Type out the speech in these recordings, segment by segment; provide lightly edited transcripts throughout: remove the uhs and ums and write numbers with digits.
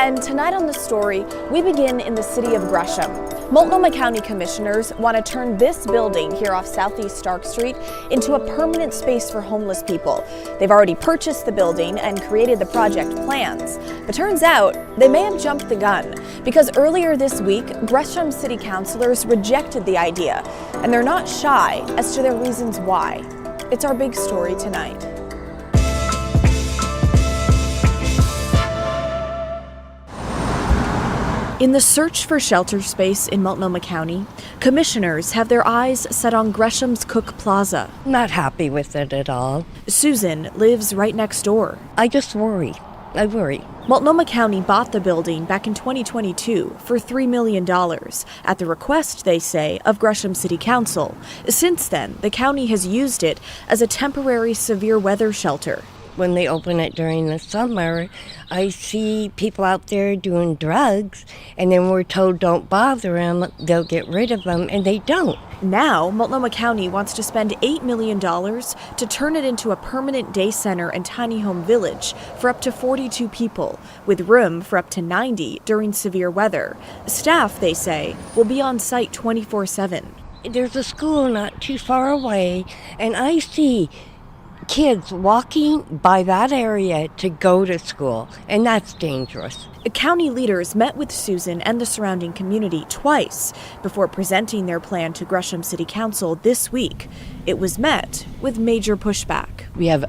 And tonight on The Story, we begin in the city of Gresham. Multnomah County commissioners want to turn this building here off Southeast Stark Street into a permanent space for homeless people. They've already purchased the building and created the project plans. But turns out they may have jumped the gun, because earlier this week, Gresham City councilors rejected the idea, and they're not shy as to their reasons why. It's our big story tonight. In the search for shelter space in Multnomah County, commissioners have their eyes set on Gresham's Cook Plaza. Not happy with it at all. Susan lives right next door. I just worry. I worry. Multnomah County bought the building back in 2022 for $3 million at the request, they say, of Gresham City Council. Since then, the county has used it as a temporary severe weather shelter. When they open it during the summer, I see people out there doing drugs, and then we're told don't bother them, they'll get rid of them, and they don't. Now, Multnomah County wants to spend $8 million to turn it into a permanent day center and tiny home village for up to 42 people, with room for up to 90 during severe weather. Staff, they say, will be on site 24/7. There's a school not too far away, and I see kids walking by that area to go to school, and that's dangerous. County leaders met with Susan and the surrounding community twice before presenting their plan to Gresham City Council this week. It was met with major pushback. We have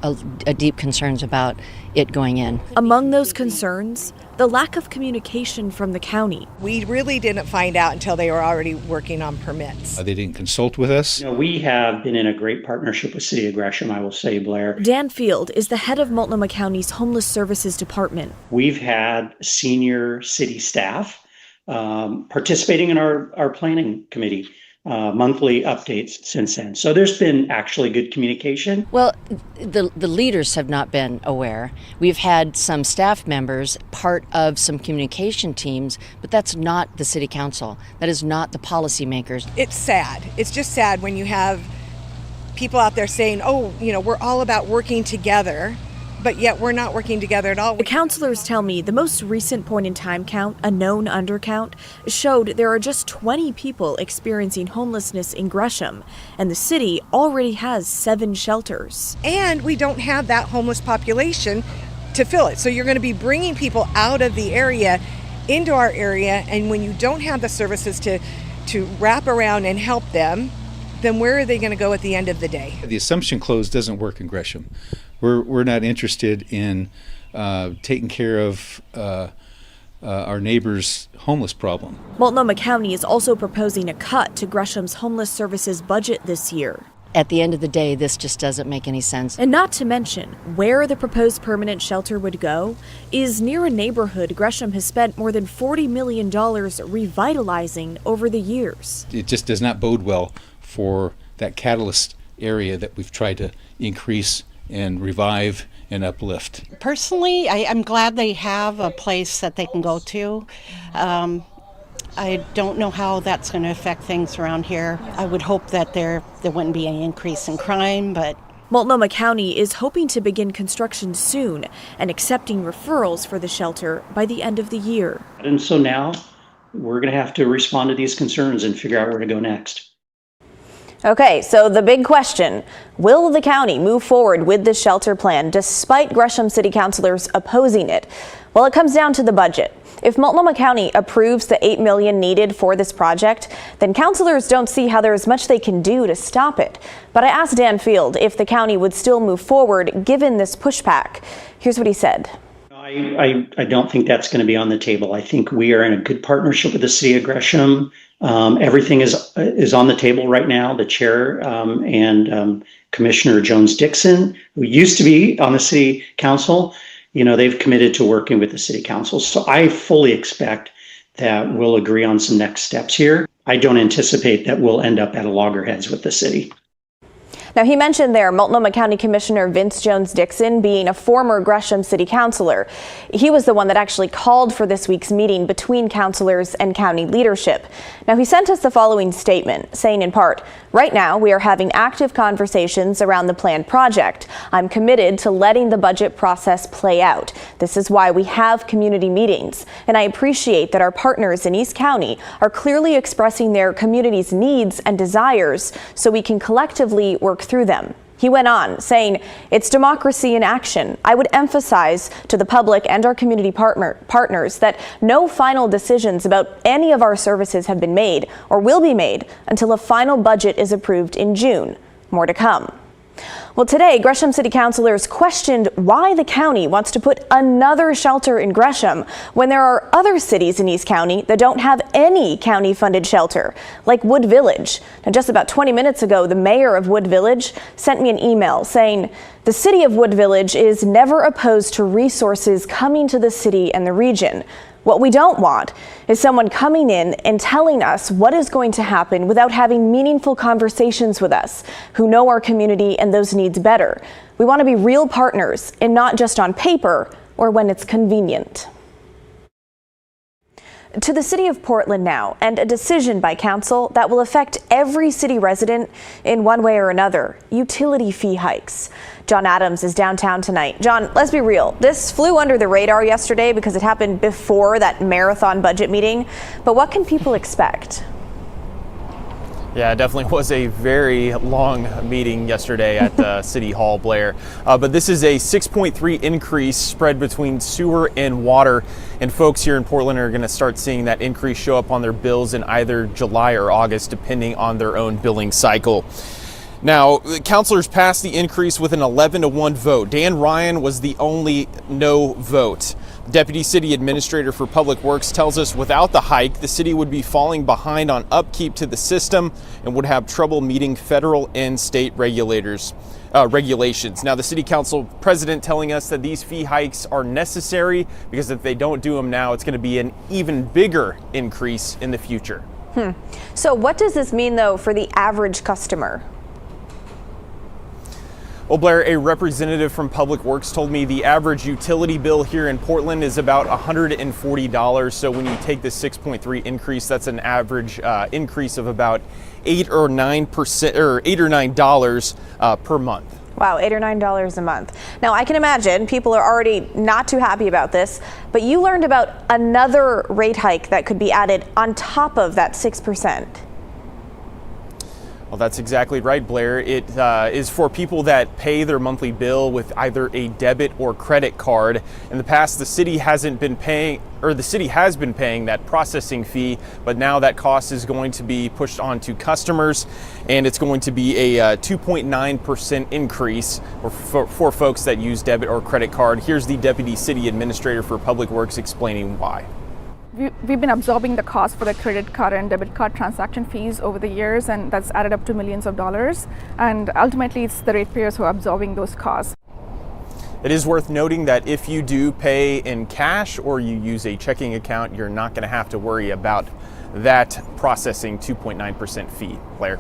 a deep concerns about it going in. Among those concerns, the lack of communication from the county. We really didn't find out until they were already working on permits. They didn't consult with us. We have been in a great partnership with City of Gresham, I will say, Blair. Dan Field is the head of Multnomah County's Homeless Services Department. We've had senior city staff participating in our planning committee monthly updates since then. So there's been actually good communication. Well, the leaders have not been aware. We've had some staff members part of some communication teams, but that's not the city council. That is not the policymakers. It's sad. It's just sad when you have people out there saying, we're all about working together, but yet we're not working together at all. The counselors tell me the most recent point-in-time count, a known undercount, showed there are just 20 people experiencing homelessness in Gresham, and the city already has 7 shelters. And we don't have that homeless population to fill it. So you're going to be bringing people out of the area into our area, and when you don't have the services to wrap around and help them, then where are they going to go at the end of the day? The assumption clause doesn't work in Gresham. We're not interested in taking care of our neighbor's homeless problem. Multnomah County is also proposing a cut to Gresham's homeless services budget this year. At the end of the day, this just doesn't make any sense. And not to mention, where the proposed permanent shelter would go is near a neighborhood Gresham has spent more than $40 million revitalizing over the years. It just does not bode well for that catalyst area that we've tried to increase and revive and uplift. Personally, I'm glad they have a place that they can go to. I don't know how that's going to affect things around here. I would hope that there wouldn't be any increase in crime, but Multnomah County is hoping to begin construction soon and accepting referrals for the shelter by the end of the year. And so now we're going to have to respond to these concerns and figure out where to go next. Okay, so the big question, will the county move forward with the shelter plan despite Gresham City councilors opposing it? Well, it comes down to the budget. If Multnomah County approves the $8 million needed for this project, then councilors don't see how there's much they can do to stop it. But I asked Dan Field if the county would still move forward given this pushback. Here's what he said. I don't think that's going to be on the table. I think we are in a good partnership with the City of Gresham. Everything is on the table right now. The chair and Commissioner Jones Dixon, who used to be on the City Council, they've committed to working with the City Council. So I fully expect that we'll agree on some next steps here. I don't anticipate that we'll end up at loggerheads with the city. Now, he mentioned there Multnomah County Commissioner Jones Dixon being a former Gresham City Councilor. He was the one that actually called for this week's meeting between councilors and county leadership. Now, he sent us the following statement, saying in part, "Right now, we are having active conversations around the planned project. I'm committed to letting the budget process play out. This is why we have community meetings. And I appreciate that our partners in East County are clearly expressing their community's needs and desires so we can collectively work through them." He went on, saying, "It's democracy in action. I would emphasize to the public and our community partners that no final decisions about any of our services have been made or will be made until a final budget is approved in June. More to come." Well, today, Gresham City Councilors questioned why the county wants to put another shelter in Gresham when there are other cities in East County that don't have any county-funded shelter, like Wood Village. Now, just about 20 minutes ago, the mayor of Wood Village sent me an email saying the city of Wood Village is never opposed to resources coming to the city and the region. What we don't want is someone coming in and telling us what is going to happen without having meaningful conversations with us, who know our community and those needs better. We want to be real partners and not just on paper or when it's convenient. To the city of Portland now, and a decision by council that will affect every city resident in one way or another: utility fee hikes. John Adams is downtown tonight. John, let's be real. This flew under the radar yesterday because it happened before that marathon budget meeting. But what can people expect? Yeah, it definitely was a very long meeting yesterday at City Hall, Blair. But this is a 6.3 increase spread between sewer and water. And folks here in Portland are going to start seeing that increase show up on their bills in either July or August, depending on their own billing cycle. Now, the councilors passed the increase with an 11-1 vote. Dan Ryan was the only no vote. Deputy City Administrator for Public Works tells us without the hike, the city would be falling behind on upkeep to the system and would have trouble meeting federal and state regulations. Now, the City Council president telling us that these fee hikes are necessary because if they don't do them now, it's going to be an even bigger increase in the future. So what does this mean, though, for the average customer? Well, Blair, a representative from Public Works told me the average utility bill here in Portland is about $140. So when you take the 6.3 increase, that's an average increase of about $8 or $9 per month. Wow, $8 or $9 a month. Now, I can imagine people are already not too happy about this, but you learned about another rate hike that could be added on top of that 6%. Well, that's exactly right, Blair. It is for people that pay their monthly bill with either a debit or credit card. In the past, the city has been paying that processing fee, but now that cost is going to be pushed on to customers, and it's going to be a 2.9% increase for folks that use debit or credit card. Here's the Deputy City Administrator for Public Works explaining why. We've been absorbing the cost for the credit card and debit card transaction fees over the years, and that's added up to millions of dollars. And ultimately, it's the ratepayers who are absorbing those costs. It is worth noting that if you do pay in cash or you use a checking account, you're not going to have to worry about that processing 2.9% fee. Blair.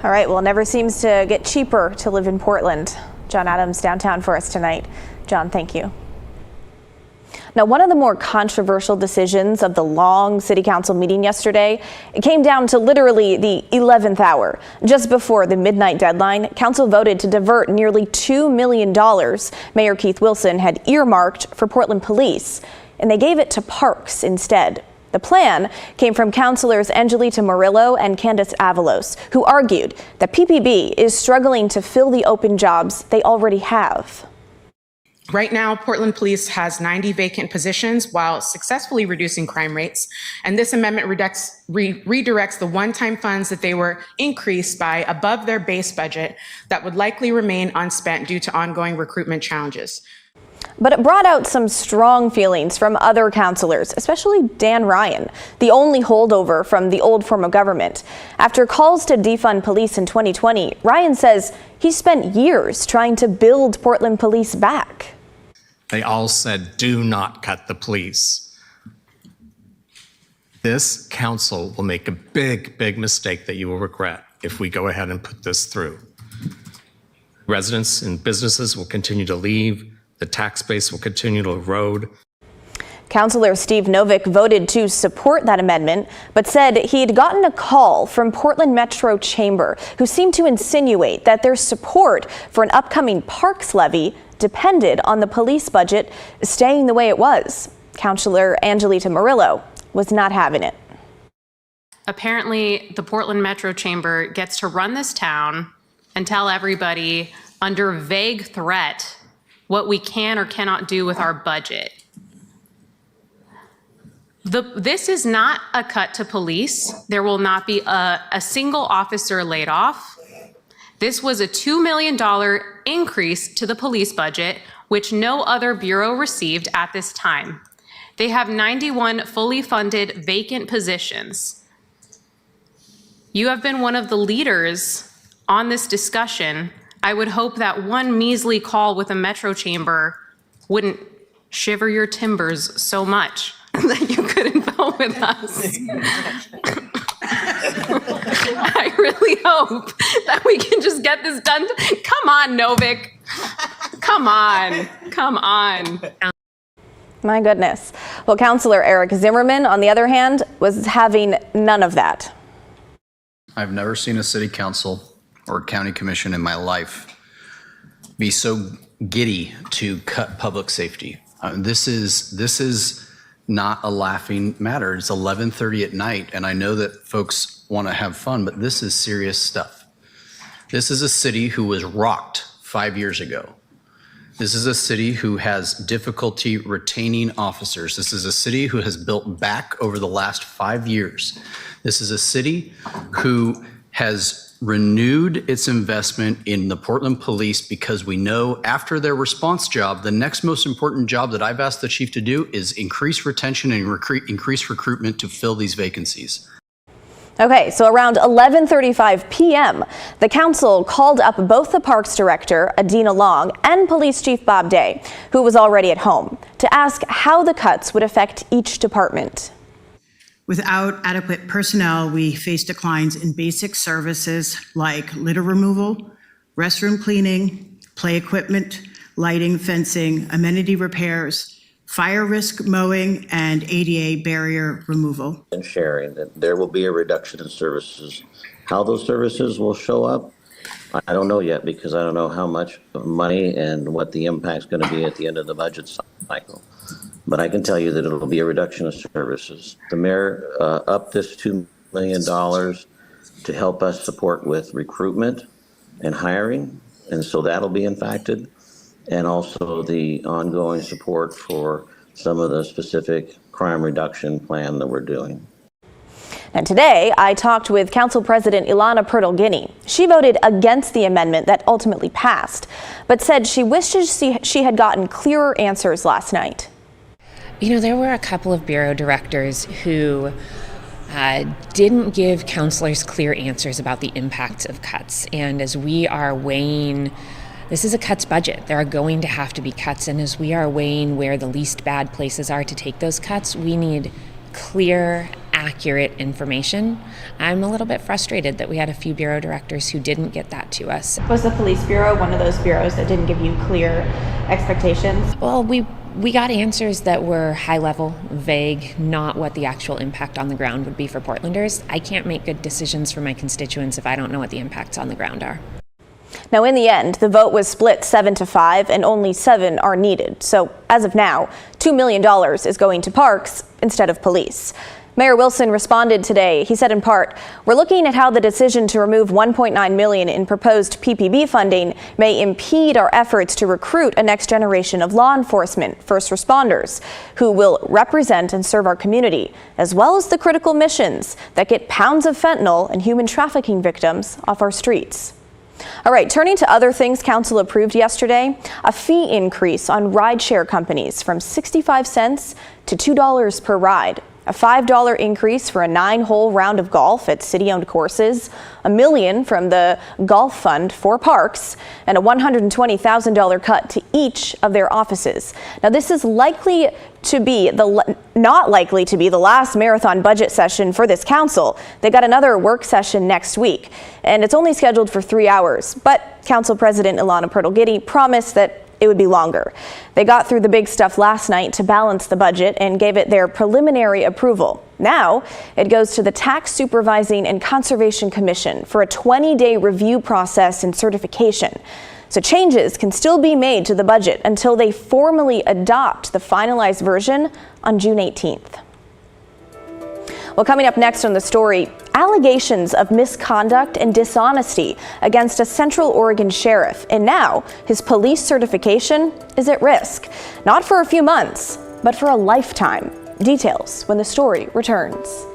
All right, well, it never seems to get cheaper to live in Portland. John Adams downtown for us tonight. John, thank you. Now, one of the more controversial decisions of the long city council meeting yesterday, it came down to literally the 11th hour. Just before the midnight deadline, council voted to divert nearly $2 million Mayor Keith Wilson had earmarked for Portland police, and they gave it to parks instead. The plan came from councilors Angelita Murillo and Candace Avalos, who argued that PPB is struggling to fill the open jobs they already have. Right now, Portland Police has 90 vacant positions while successfully reducing crime rates. And this amendment redirects the one-time funds that they were increased by above their base budget that would likely remain unspent due to ongoing recruitment challenges. But it brought out some strong feelings from other councilors, especially Dan Ryan, the only holdover from the old form of government. After calls to defund police in 2020, Ryan says he spent years trying to build Portland police back. They all said, do not cut the police. This council will make a big, big mistake that you will regret if we go ahead and put this through. Residents and businesses will continue to leave. The tax base will continue to erode. Councilor Steve Novik voted to support that amendment, but said he'd gotten a call from Portland Metro Chamber, who seemed to insinuate that their support for an upcoming parks levy depended on the police budget staying the way it was. Councilor Angelita Murillo was not having it. Apparently, the Portland Metro Chamber gets to run this town and tell everybody under vague threat what we can or cannot do with our budget. This is not a cut to police. There will not be a single officer laid off. This was a $2 million increase to the police budget, which no other bureau received at this time. They have 91 fully funded vacant positions. You have been one of the leaders on this discussion. I would hope that one measly call with a Metro Chamber wouldn't shiver your timbers so much that you couldn't vote with us. I really hope that we can just get this done. Come on, Novik. Come on. Come on. My goodness. Well, Councilor Eric Zimmerman, on the other hand, was having none of that. I've never seen a city council or county commission in my life be so giddy to cut public safety. This is not a laughing matter. It's 11:30 at night, and I know that folks want to have fun, but this is serious stuff. This is a city who was rocked 5 years ago. This is a city who has difficulty retaining officers. This is a city who has built back over the last 5 years. This is a city who has renewed its investment in the Portland Police because we know after their response job, the next most important job that I've asked the chief to do is increase retention and increase recruitment to fill these vacancies. Okay, so around 11:35 p.m., the council called up both the parks director, Adina Long, and police chief Bob Day, who was already at home, to ask how the cuts would affect each department. Without adequate personnel, we face declines in basic services like litter removal, restroom cleaning, play equipment, lighting, fencing, amenity repairs, fire risk mowing, and ADA barrier removal. And sharing that there will be a reduction in services. How those services will show up, I don't know yet, because I don't know how much money and what the impact's going to be at the end of the budget cycle. But I can tell you that it'll be a reduction of services. The mayor upped this $2 million to help us support with recruitment and hiring, and so that'll be impacted, and also the ongoing support for some of the specific crime reduction plan that we're doing. And today, I talked with Council President Elana Purlein. She voted against the amendment that ultimately passed, but said she wishes she had gotten clearer answers last night. You know, there were a couple of bureau directors who didn't give councilors clear answers about the impacts of cuts. And as we are weighing, this is a cuts budget. There are going to have to be cuts. And as we are weighing where the least bad places are to take those cuts, we need clear, accurate information. I'm a little bit frustrated that we had a few bureau directors who didn't get that to us. Was the police bureau one of those bureaus that didn't give you clear expectations? Well, we got answers that were high level, vague, not what the actual impact on the ground would be for Portlanders. I can't make good decisions for my constituents if I don't know what the impacts on the ground are. Now, in the end, the vote was split 7-5, and only 7 are needed. So as of now, $2 million is going to parks instead of police. Mayor Wilson responded today. He said in part, "We're looking at how the decision to remove $1.9 million in proposed PPP funding may impede our efforts to recruit a next generation of law enforcement first responders who will represent and serve our community, as well as the critical missions that get pounds of fentanyl and human trafficking victims off our streets." All right, turning to other things council approved yesterday, a fee increase on rideshare companies from 65 cents to $2 per ride. A $5 increase for a 9-hole round of golf at city-owned courses, $1 million from the golf fund for parks, and a $120,000 cut to each of their offices. Now, this is not likely to be the last marathon budget session for this council. They got another work session next week, and it's only scheduled for 3 hours. But Council President Elana Purlein promised that it would be longer. They got through the big stuff last night to balance the budget and gave it their preliminary approval. Now it goes to the Tax Supervising and Conservation Commission for a 20-day review process and certification. So changes can still be made to the budget until they formally adopt the finalized version on June 18th. Well, coming up next on the story, allegations of misconduct and dishonesty against a Central Oregon sheriff. And now his police certification is at risk, not for a few months, but for a lifetime. Details when the story returns.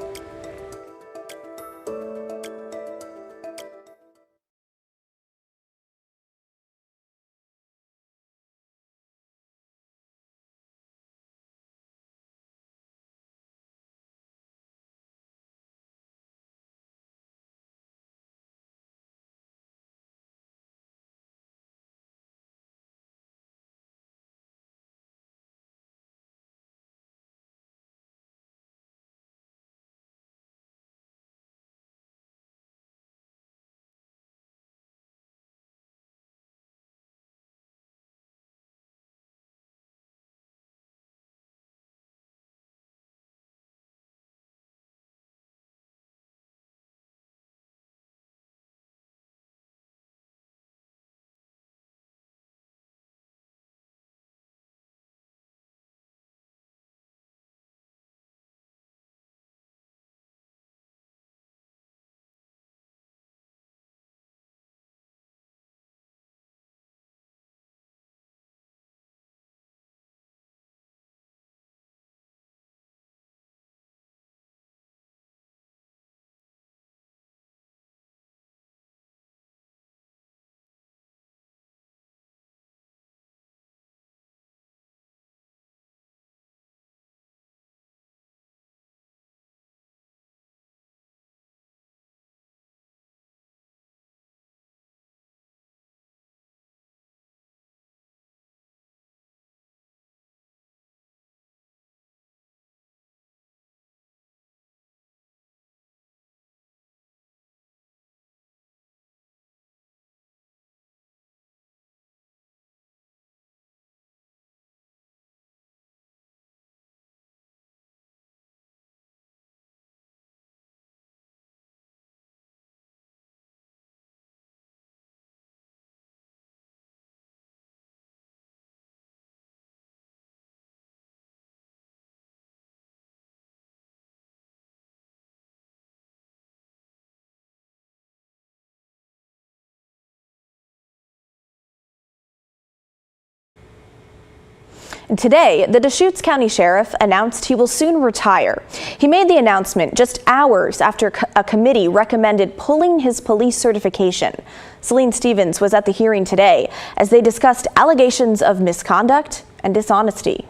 Today, the Dashoots County Sheriff announced he will soon retire. He made the announcement just hours after a committee recommended pulling his police certification. Celine Stevens was at the hearing today as they discussed allegations of misconduct and dishonesty.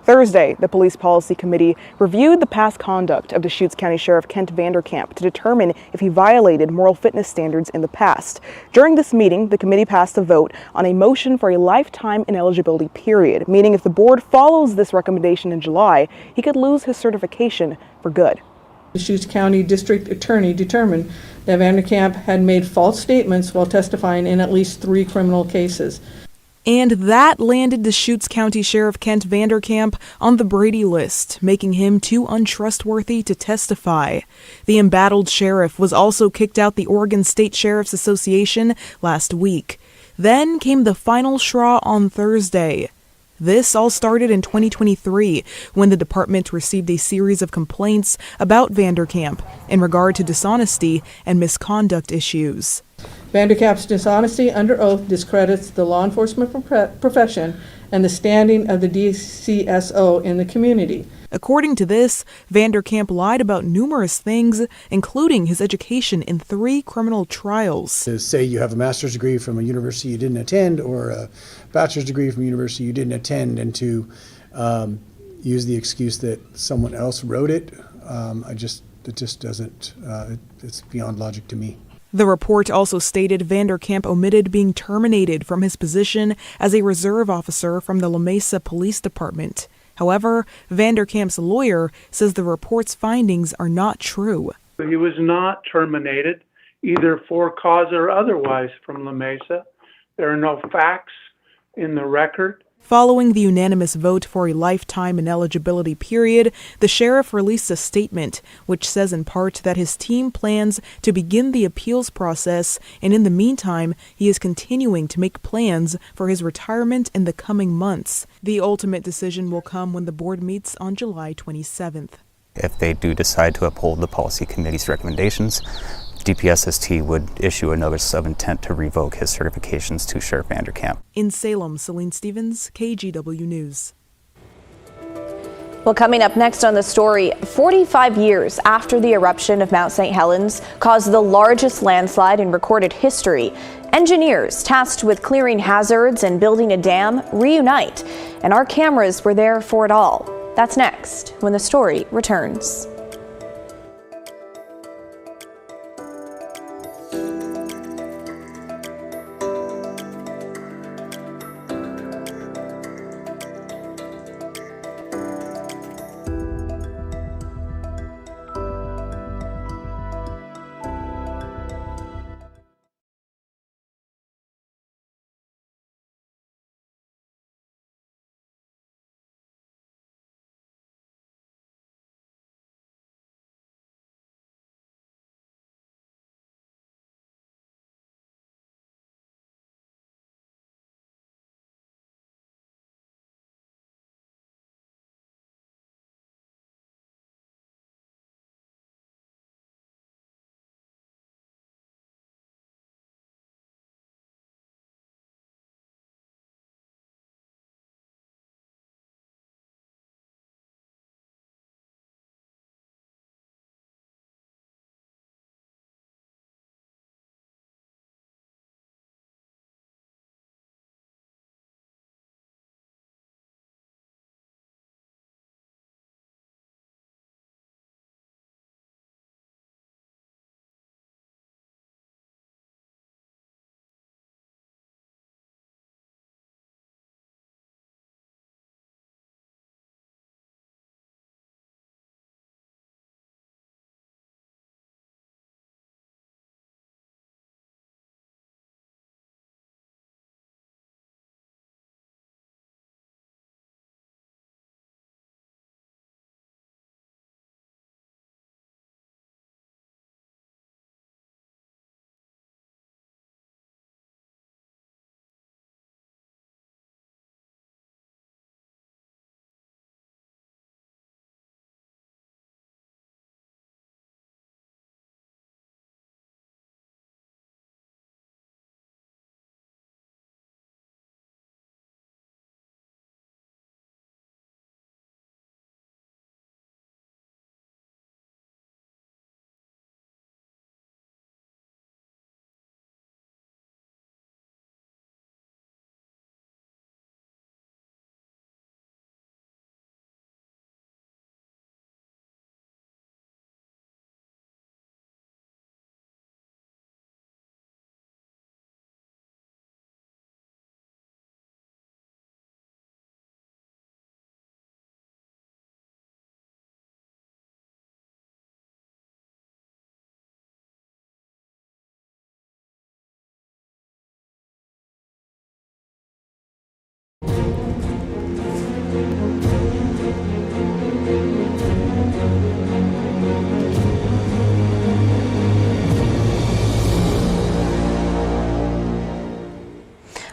Thursday, the Police Policy Committee reviewed the past conduct of Dashoots County Sheriff Kent Vanderkamp to determine if he violated moral fitness standards in the past. During this meeting, the committee passed a vote on a motion for a lifetime ineligibility period, meaning if the board follows this recommendation in July, he could lose his certification for good. The Dashoots County District Attorney determined that Vanderkamp had made false statements while testifying in at least 3 criminal cases. And that landed Dashoots County Sheriff Kent Vanderkamp on the Brady list, making him too untrustworthy to testify. The embattled sheriff was also kicked out the Oregon State Sheriff's Association last week. Then came the final straw on Thursday. This all started in 2023, when the department received a series of complaints about Vanderkamp in regard to dishonesty and misconduct issues. Vanderkamp's dishonesty under oath discredits the law enforcement profession and the standing of the DCSO in the community. According to this, Vanderkamp lied about numerous things, including his education in 3 criminal trials. To say you have a master's degree from a university you didn't attend or a bachelor's degree from a university you didn't attend, and to use the excuse that someone else wrote it. It just doesn't, it's beyond logic to me. The report also stated Vanderkamp omitted being terminated from his position as a reserve officer from the La Mesa Police Department. However, Vanderkamp's lawyer says the report's findings are not true. He was not terminated, either for cause or otherwise, from La Mesa. There are no facts in the record. Following the unanimous vote for a lifetime ineligibility period, the sheriff released a statement which says in part that his team plans to begin the appeals process, and in the meantime, he is continuing to make plans for his retirement in the coming months. The ultimate decision will come when the board meets on July 27th. If they do decide to uphold the policy committee's recommendations, DPSST would issue a notice of intent to revoke his certifications to Sheriff Vanderkamp. In Salem, Celine Stevens, KGW News. Well, coming up next on the story, 45 years after the eruption of Mount St. Helens caused the largest landslide in recorded history, engineers tasked with clearing hazards and building a dam reunite, and our cameras were there for it all. That's next when the story returns.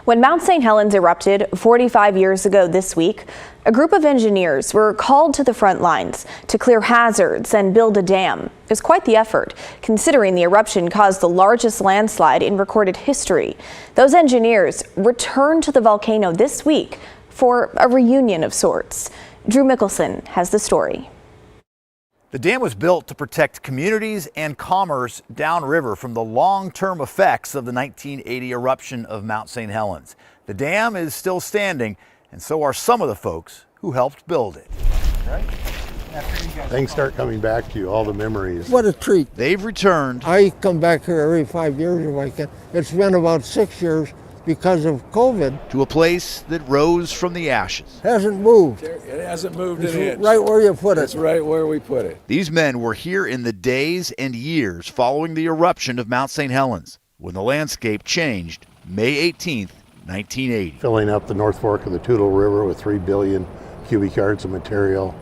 When Mount St. Helens erupted 45 years ago this week, a group of engineers were called to the front lines to clear hazards and build a dam. It was quite the effort, considering the eruption caused the largest landslide in recorded history. Those engineers returned to the volcano this week for a reunion of sorts. Drew Mickelson has the story. The dam was built to protect communities and commerce downriver from the long-term effects of the 1980 eruption of Mount St. Helens. The dam is still standing, and so are some of the folks who helped build it. Things start coming back to you, all the memories. What a treat. They've returned. I come back here every 5 years if I can. It's been about 6 years because of COVID. To a place that rose from the ashes. Hasn't moved. It hasn't moved It's an inch. right where you put it. It's right where we put it. These men were here in the days and years following the eruption of Mount St. Helens, when the landscape changed May 18th, 1980. Filling up the North Fork of the Toutle River with 3 billion cubic yards of material,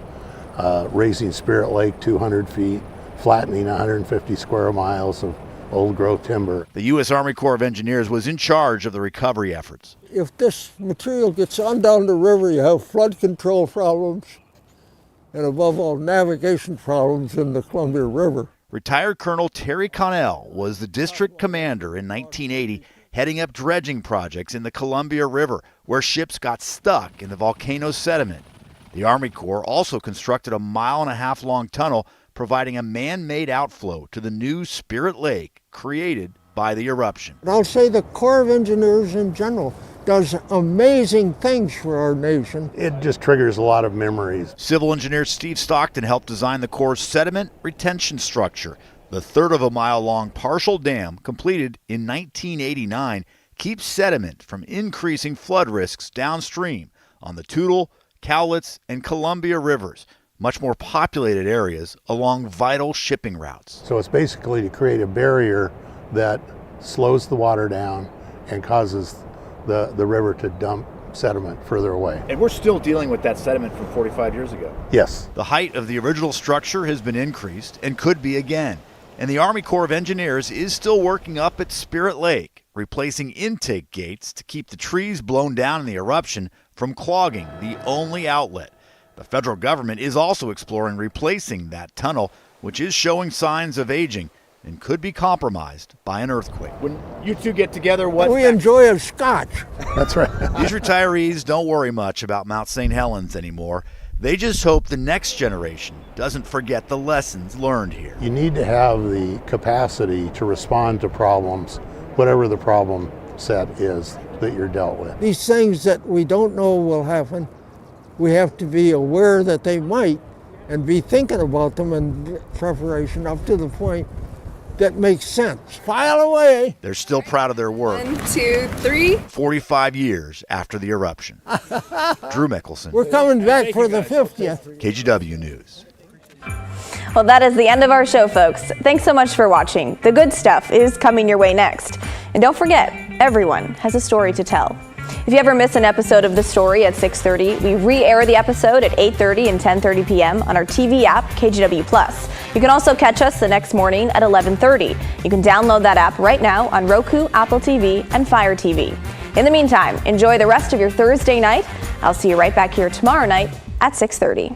raising Spirit Lake 200 feet, flattening 150 square miles of old growth timber. The U.S. Army Corps of Engineers was in charge of the recovery efforts. If this material gets on down the river, you have flood control problems and above all navigation problems in the Columbia River. Retired Colonel Terry Connell was the district commander in 1980, heading up dredging projects in the Columbia River, where ships got stuck in the volcano sediment. The Army Corps also constructed a 1.5 mile long tunnel, providing a man-made outflow to the new Spirit Lake created by the eruption. And I'll say the Corps of Engineers in general does amazing things for our nation. It just triggers a lot of memories. Civil engineer Steve Stockton helped design the Corps' sediment retention structure. The 1/3 of a mile long partial dam, completed in 1989, keeps sediment from increasing flood risks downstream on the Toutle, Cowlitz, and Columbia Rivers, much more populated areas along vital shipping routes. So it's basically to create a barrier that slows the water down and causes the river to dump sediment further away. And we're still dealing with that sediment from 45 years ago. Yes. The height of the original structure has been increased and could be again. And the Army Corps of Engineers is still working up at Spirit Lake, replacing intake gates to keep the trees blown down in the eruption from clogging the only outlet. The federal government is also exploring replacing that tunnel, which is showing signs of aging and could be compromised by an earthquake. When you two get together, what? We enjoy a scotch. That's right. These retirees don't worry much about Mount St. Helens anymore. They just hope the next generation doesn't forget the lessons learned here. You need to have the capacity to respond to problems, whatever the problem set is that you're dealt with. These things that we don't know will happen, we have to be aware that they might and be thinking about them in preparation up to the point that makes sense. File away. They're still proud of their work. 1, 2, 3. 45 years after the eruption. Drew Mickelson. We're coming back for the 50th. KGW News. Well, that is the end of our show, folks. Thanks so much for watching. The good stuff is coming your way next. And don't forget, everyone has a story to tell. If you ever miss an episode of The Story at 6:30, we re-air the episode at 8:30 and 10:30 p.m. on our TV app, KGW+. You can also catch us the next morning at 11:30. You can download that app right now on Roku, Apple TV, and Fire TV. In the meantime, enjoy the rest of your Thursday night. I'll see you right back here tomorrow night at 6:30.